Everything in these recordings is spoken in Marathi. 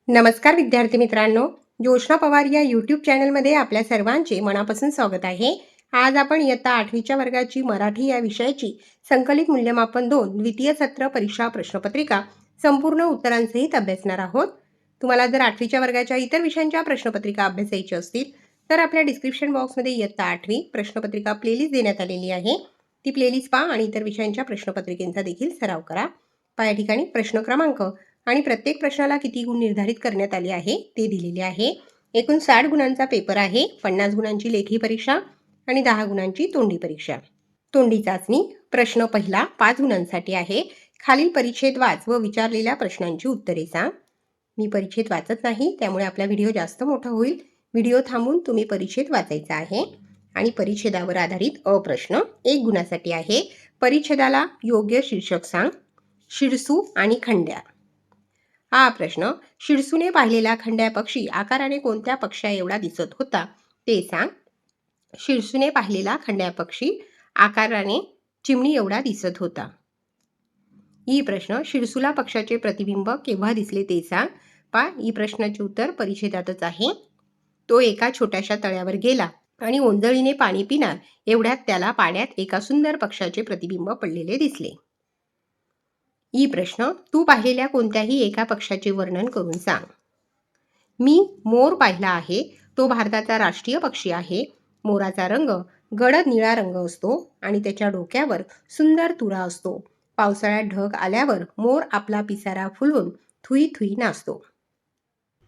नमस्कार विद्यार्थी मित्रांनो, जोशना पवार या यूट्यूब चॅनलमध्ये आपल्या सर्वांचे मनापासून स्वागत आहे. आज आपण इयत्ता 8वीच्या वर्गाची मराठी या विषयाची संकलित मूल्यमापन 2 द्वितीय सत्र परीक्षा प्रश्नपत्रिका संपूर्ण उत्तरांसहित अभ्यासणार आहोत. तुम्हाला जर 8वीच्या वर्गाच्या इतर विषयांच्या प्रश्नपत्रिका अभ्यासायच्या असतील तर आपल्या डिस्क्रिप्शन बॉक्समध्ये इयत्ता 8वी प्रश्नपत्रिका प्लेलिस्ट देण्यात आलेली आहे. ती प्लेलिस्ट पहा आणि इतर विषयांच्या प्रश्नपत्रिकेचा देखील सराव करा. या ठिकाणी प्रश्न क्रमांक आणि प्रत्येक प्रश्नाला किती गुण निर्धारित करण्यात आले आहे ते दिलेले आहे. एकूण 60 गुणांचा पेपर आहे. 50 गुणांची लेखी परीक्षा आणि 10 गुणांची तोंडी परीक्षा. तोंडी चाचणी प्रश्न पहिला 5 गुणांसाठी आहे. खालील परिच्छेद वाच व विचारलेल्या प्रश्नांची उत्तरे सांग. मी परिच्छेद वाचत नाही, त्यामुळे आपला व्हिडिओ जास्त मोठा होईल. व्हिडिओ थांबून तुम्ही परिच्छेद वाचायचा आहे. आणि परिच्छेदावर आधारित प्रश्न 1 गुणासाठी आहे. परिच्छेदाला योग्य शीर्षक सांग. शिरसू आणि खंड्या. हा प्रश्न, शिरसूने पाहिलेला खंड्या पक्षी आकाराने कोणत्या पक्षा एवढा दिसत होता ते सांग. शिरसूने पाहिलेला खंड्या पक्षी आकाराने चिमणी एवढा दिसत होता. ही प्रश्न, शिरसूला पक्षाचे प्रतिबिंब केव्हा दिसले ते सांग. ही प्रश्नाचे उत्तर परिच्छेदातच आहे. तो एका छोट्याशा तळ्यावर गेला आणि ओंजळीने पाणी पिणार एवढ्यात त्याला पाण्यात एका सुंदर पक्षाचे प्रतिबिंब पडलेले दिसले. ही प्रश्न, तू पाहिलेल्या कोणत्याही एका पक्षाचे वर्णन करून सांग. मी मोर पाहिला आहे. तो भारताचा राष्ट्रीय पक्षी आहे. मोराचा रंग गडद निळा रंग असतो आणि त्याच्या डोक्यावर सुंदर तुरा असतो. पावसाळ्यात ढग आल्यावर मोर आपला पिसारा फुलवून थुई थुई नाचतो.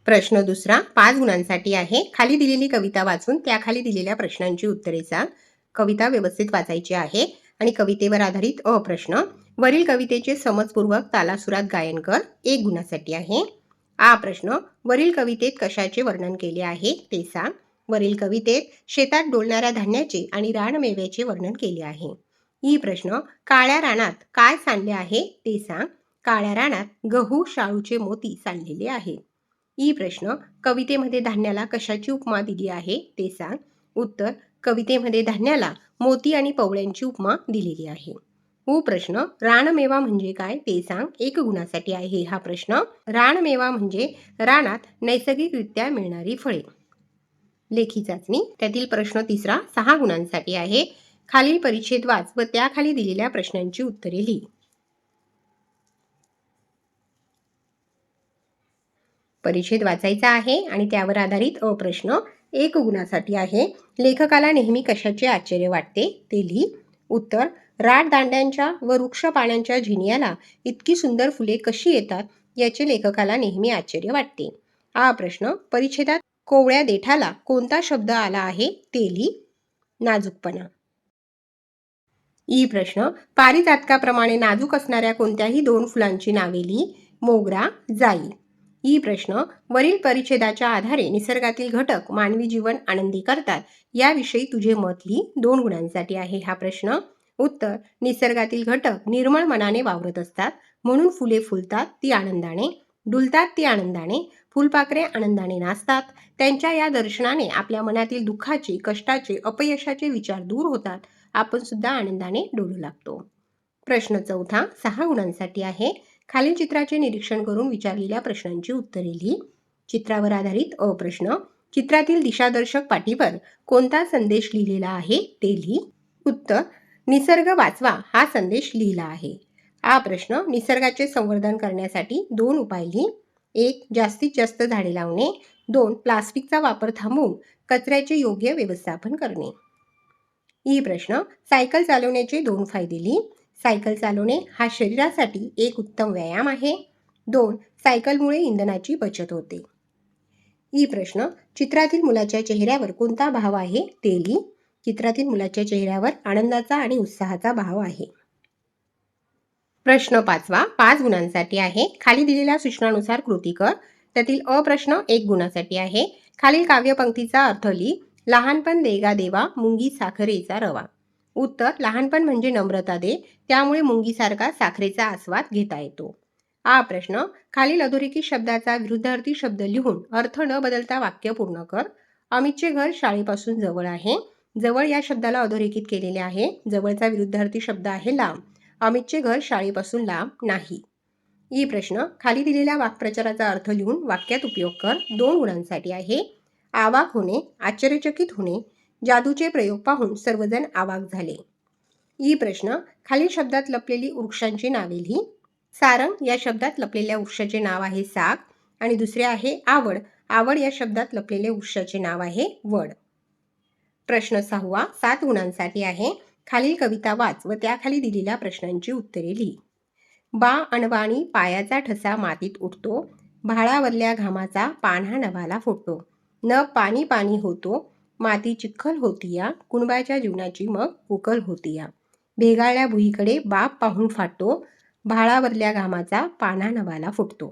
प्रश्न दुसरा 5 गुणांसाठी आहे. खाली दिलेली कविता वाचून त्याखाली दिलेल्या प्रश्नांची उत्तरे सांग. कविता व्यवस्थित वाचायची आहे आणि कवितेवर आधारित प्रश्न. वरील कवितेचे समजपूर्वक तालासुरात गायन कर. 1 गुणासाठी आहे. प्रश्न, वरील कवितेत कशाचे वर्णन केले आहे ते सांग. वरील कवितेत शेतात डोलणाऱ्या धान्याचे आणि रानमेव्याचे वर्णन केले आहे. ही प्रश्न, काळ्या रानात काय सांडले आहे ते सांग. काळ्या रानात गहू शाळूचे मोती सांडलेले आहेत. ही प्रश्न, कवितेमध्ये धान्याला कशाची उपमा दिली आहे ते सांग. उत्तर, कवितेमध्ये धान्याला मोती आणि पवळ्यांची उपमा दिलेली आहे. प्रश्न, रानमेवा म्हणजे काय ते सांग. 1 गुणासाठी आहे हा प्रश्न. रानमेवा म्हणजे रानात नैसर्गिकरित्या मिळणारी फळे. लेखी चाचणी त्यातील प्रश्न तिसरा 6 गुणांसाठी आहे. खालील परिच्छेद वाच व त्याखाली दिलेल्या प्रश्नांची उत्तरे लिही. परिच्छेद वाचायचा आहे आणि त्यावर आधारित प्रश्न 1 गुणासाठी आहे. लेखकाला नेहमी कशाचे आश्चर्य वाटते ते लिही. उत्तर, राटदांड्यांच्या व वृक्ष पानांच्या झिनियाला इतकी सुंदर फुले कशी येतात याचे लेखकाला नेहमी आश्चर्य वाटते. प्रश्न, परिच्छेदात कोवळ्या देठाला कोणता शब्द आला आहे ते लिही. नाजूकपणा. प्रश्न, पारिजातकाप्रमाणे नाजूक असणाऱ्या कोणत्याही 2 फुलांची नावे लिही. मोगरा, जाई. प्रश्न, वरील परिच्छेदाच्या आधारे निसर्गातील घटक मानवी जीवन आनंदी करतात याविषयी तुझे मत लिही. 2 गुणांसाठी आहे हा प्रश्न. उत्तर, निसर्गातील घटक निर्मळ मनाने वावरत असतात, म्हणून फुले फुलतात ती आनंदाने, डुलतात ती आनंदाने, फुलपाखरे आनंदाने नाचतात. त्यांच्या या दर्शनाने आपल्या मनातील दुःखाचे, कष्टाचे, अपयशाचे विचार दूर होतात. आपण सुद्धा आनंदाने डोलू लागतो. प्रश्न चौथा 6 गुणांसाठी आहे. खालील चित्राचे निरीक्षण करून विचारलेल्या प्रश्नांची उत्तरे लिही. चित्रावर आधारित प्रश्न. चित्रातील दिशादर्शक पाटीवर कोणता संदेश लिहिलेला आहे ते लिही. उत्तर, निसर्ग वाचवा हा संदेश लिहिला आहे. प्रश्न, निसर्गाचे संवर्धन करण्यासाठी 2 उपाय लिही. 1. जास्तीत जास्त झाडे लावणे. 2. प्लास्टिकचा वापर थांबवून कचऱ्याचे योग्य व्यवस्थापन करणे. प्रश्न, सायकल चालवण्याचे 2 फायदे लिही. सायकल चालवणे हा शरीरासाठी एक उत्तम व्यायाम आहे. 2. सायकलमुळे इंधनाची बचत होते. प्रश्न, चित्रातील मुलाच्या चेहऱ्यावर कोणता भाव आहे ते लिही. चित्रातील मुलाच्या चेहऱ्यावर आनंदाचा आणि उत्साहाचा भाव आहे. प्रश्न 5 5 गुणांसाठी आहे. खाली दिलेल्या सूचनानुसार कृती कर. त्यातील प्रश्न 1 गुणासाठी आहे. खालील काव्यपंक्तीचा अर्थ लिही. लहानपण देगा देवा, मुंगी साखरेचा रवा. उत्तर, लहानपण म्हणजे नम्रता दे, त्यामुळे मुंगीसारखा साखरेचा आस्वाद घेता येतो. प्रश्न, खालील अधोरेखित शब्दाचा विरुद्धार्थी शब्द लिहून अर्थ न बदलता वाक्य पूर्ण कर. अमितचे घर शाळेपासून जवळ आहे. जवळ या शब्दाला अधोरेखित केलेले आहे. जवळचा विरुद्धार्थी शब्द आहे लांब. अमितचे घर शाळेपासून लांब नाही. ई प्रश्न खाली दिलेल्या वाक्प्रचाराचा अर्थ लिहून वाक्यात उपयोग कर. 2 गुणांसाठी आहे. आवाक होणे, आश्चर्यचकित होणे, जादूचे प्रयोग पाहून सर्वजण आवाक झाले. ई प्रश्न खालील शब्दात लपलेली वृक्षांची नावे लिही. सारंग या शब्दात लपलेल्या वृक्षाचे नाव आहे साग आणि दुसरे आहे आवड. आवड या शब्दात लपलेले वृक्षाचे नाव आहे वड. प्रश्न 6 7 गुणांसाठी आहे. खालील कविता वाच व त्याखाली दिलेल्या प्रश्नांची उत्तरे लिही. बा अणवाणी पायाचा ठसा मातीत उठतो, भाळावरल्या घामाचा पान्हा नभाला फुटतो. न पाणी पाणी होतो, माती चिखल होतीया, कुणबाच्या जीवनाची मग उकल होतीया. भेगाळल्या भुईकडे बाप पाहून फाटतो, भाळावरल्या घामाचा पान्हा नभाला फुटतो.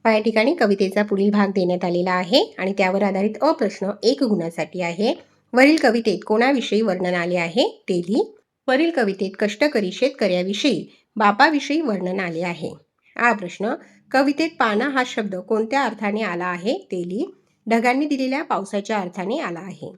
या ठिकाणी कवितेचा पुढील भाग देण्यात आलेला आहे आणि त्यावर आधारित अप्रश्न 1 गुणासाठी आहे. वरील कवितेत कोणाविषयी वर्णन आले आहे ते लिही. वरील कवितेत कष्टकरी शेतकऱ्याविषयी बापाविषयी वर्णन आले आहे. हा प्रश्न कवितेत पाना हा शब्द कोणत्या अर्थाने आला आहे ते लिही. ढगांनी दिलेल्या पावसाच्या अर्थाने आला आहे.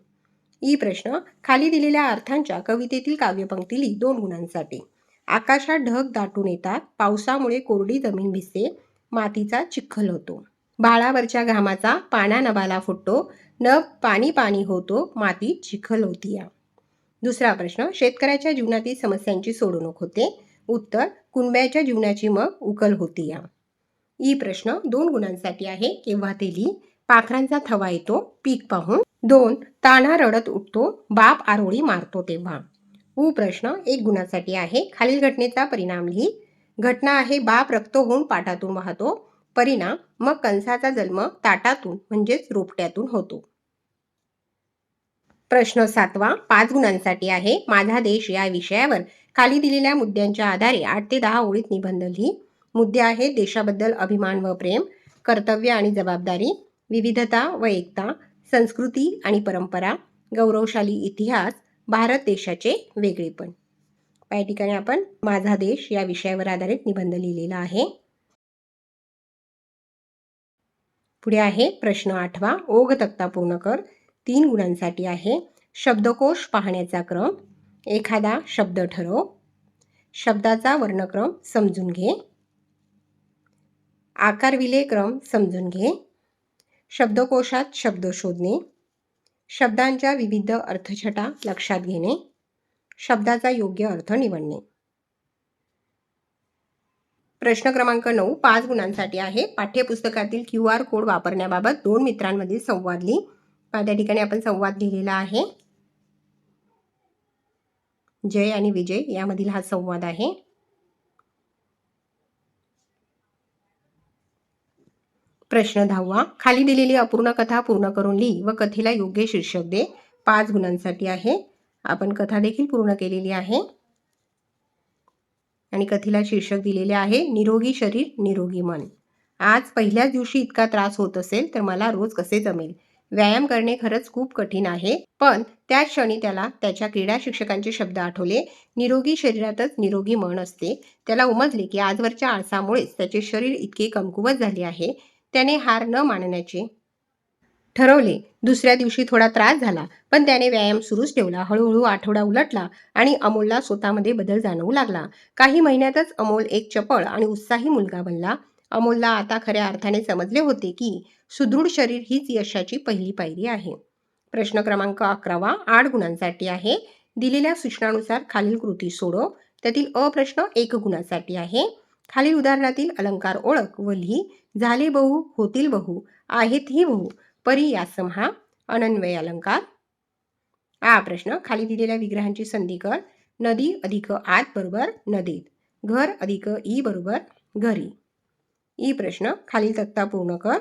ई प्रश्न खाली दिलेल्या अर्थांच्या कवितेतील काव्यपंक्ती लिही. 2 गुणांसाठी. आकाशात ढग दाटून येतात, पावसामुळे कोरडी जमीन भिजते, मातीचा चिखल होतो. भाळावरच्या घामाचा पाना नभाला फुटतो, न पाणी पाणी होतो, माती चिखल होतीया. दुसरा प्रश्न शेतकऱ्याच्या जीवनातील समस्यांची सोडवणूक होते. उत्तर कुणब्याच्या जीवनाची मग उकल होतीया. ई प्रश्न 2 गुणांसाठी आहे. केव्हा ते लिही. पाखरांचा थवा येतो पीक पाहून. 2 तान्हा रडत उठतो, बाप आरोळी मारतो तेव्हा. उ प्रश्न 1 गुणासाठी आहे. खालील घटनेचा परिणाम लिही. घटना आहे बाप रक्त होऊन पाटातून वाहतो. परिणाम मग कंसाचा जन्म ताटातून म्हणजेच रोपट्यातून होतो. प्रश्न 7 5 गुणांसाठी आहे. माझा देश या विषयावर खाली दिलेल्या मुद्द्यांच्या आधारे 8 ते 10 ओळीत निबंध लिही. मुद्दे आहेत देशाबद्दल अभिमान व प्रेम, कर्तव्य आणि जबाबदारी, विविधता व एकता, संस्कृती आणि परंपरा, गौरवशाली इतिहास, भारत देशाचे वेगळेपण. या ठिकाणी आपण माझा देश या विषयावर आधारित निबंध लिहिलेला आहे. पुढे आहे प्रश्न 8 ओघ तक्ता पूर्ण कर. 3 गुणांसाठी आहे. शब्दकोश पाहण्याचा क्रम, एखादा शब्द ठरव, शब्दाचा वर्णक्रम समजून घे, आकार विले क्रम समजून घे, शब्दकोशात शब्द शोधणे, शब्दांच्या विविध अर्थछटा लक्षात घेणे, शब्दाचा योग्य अर्थ निवडणे. प्रश्न क्रमांक 9 5 गुणांसाठी आहे. पाठ्यपुस्तकातील QR कोड वापरण्याबाबत 2 मित्रांमधील संवाद लिही. त्या ठिकाणी आपण संवाद लिहिलेला आहे. जय आणि विजय यामधील हा संवाद आहे. प्रश्न 10 खाली दिलेली अपूर्ण कथा पूर्ण करून लिही व कथेला योग्य शीर्षक दे. 5 गुणांसाठी आहे. आपण कथा देखील पूर्ण केलेली आहे आणि कथेला शीर्षक दिलेले आहे निरोगी शरीर निरोगी मन. आज पहिल्याच दिवशी इतका त्रास होत असेल तर मला रोज कसे जमेल. व्यायाम करणे खरंच खूप कठीण आहे. पण त्याच क्षणी त्याला त्याच्या क्रीडा शिक्षकांचे शब्द आठवले. निरोगी शरीरातच निरोगी मन असते. त्याला उमजले की आजवरच्या आळसामुळेच त्याचे शरीर इतके कमकुवत झाले आहे. त्याने हार न मानण्याचे ठरवले. दुसऱ्या दिवशी थोडा त्रास झाला पण त्याने व्यायाम सुरूच ठेवला. हळूहळू आठवडा उलटला आणि अमोलला स्वतःमध्ये बदल जाणवू लागला. काही महिन्यातच अमोल एक चपळ आणि उत्साही मुलगा बनला. अमोलला आता खऱ्या अर्थाने समजले होते की सुदृढ शरीर हीच यशाची पहिली पायरी आहे. प्रश्न क्रमांक 11 8 गुणांसाठी आहे. दिलेल्या सूचनानुसार खालील कृती सोडव. त्यातील अ प्रश्न 1 गुणासाठी आहे. खालील उदाहरणातील अलंकार ओळख व लिही. झाले बहु, होतील बहु, आहेत ही बहु, परी यासम हा अनन्वय अलंकार. हा प्रश्न खाली दिलेल्या विग्रहांची संधी कर. नदी अधिक आत बरोबर नदीत, घर अधिक ई बरोबर घरी. ई प्रश्न खालील तक्ता पूर्ण कर.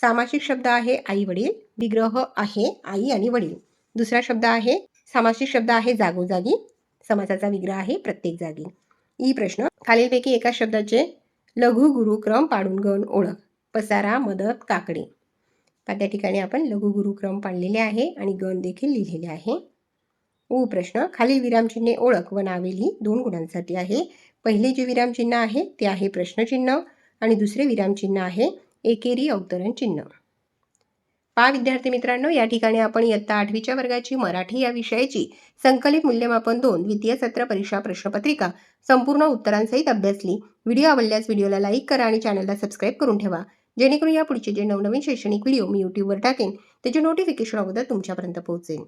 सामासिक शब्द आहे आई वडील, विग्रह आहे आई आणि वडील. दुसरा शब्द आहे सामासिक शब्द आहे जागोजागी, समासाचा विग्रह आहे प्रत्येक जागी. ई प्रश्न खालीलपैकी एका शब्दाचे लघु गुरु क्रम पाडून गण ओळख. पसारा, मदत, काकडे. त्या ठिकाणी आपण लघु गुरु क्रम पाडलेले आहे आणि गण देखील लिहिलेले आहे. उ प्रश्न खालील विरामचिन्हे ओळख व नावे लिही. 2 गुणांसाठी आहे. पहिले जे विरामचिन्ह आहे ते आहे प्रश्नचिन्ह आणि दुसरे विरामचिन्ह आहे एकेरी अवतरण चिन्ह. पहा विद्यार्थी मित्रांनो, या ठिकाणी आपण इयत्ता 8वीच्या वर्गाची मराठी या विषयाची संकलित मूल्यमापन 2 द्वितीय सत्र परीक्षा प्रश्नपत्रिका संपूर्ण उत्तरांसहित अभ्यासली. व्हिडिओ आवडल्यास व्हिडिओला लाईक करा आणि चॅनलला सबस्क्राईब करून ठेवा, जेणेकरून या पुढचे जे नवनवीन शैक्षणिक व्हिडिओ मी यूट्यूबवर टाकेन त्याचे नोटिफिकेशन अगोदर तुमच्यापर्यंत पोहोचेल.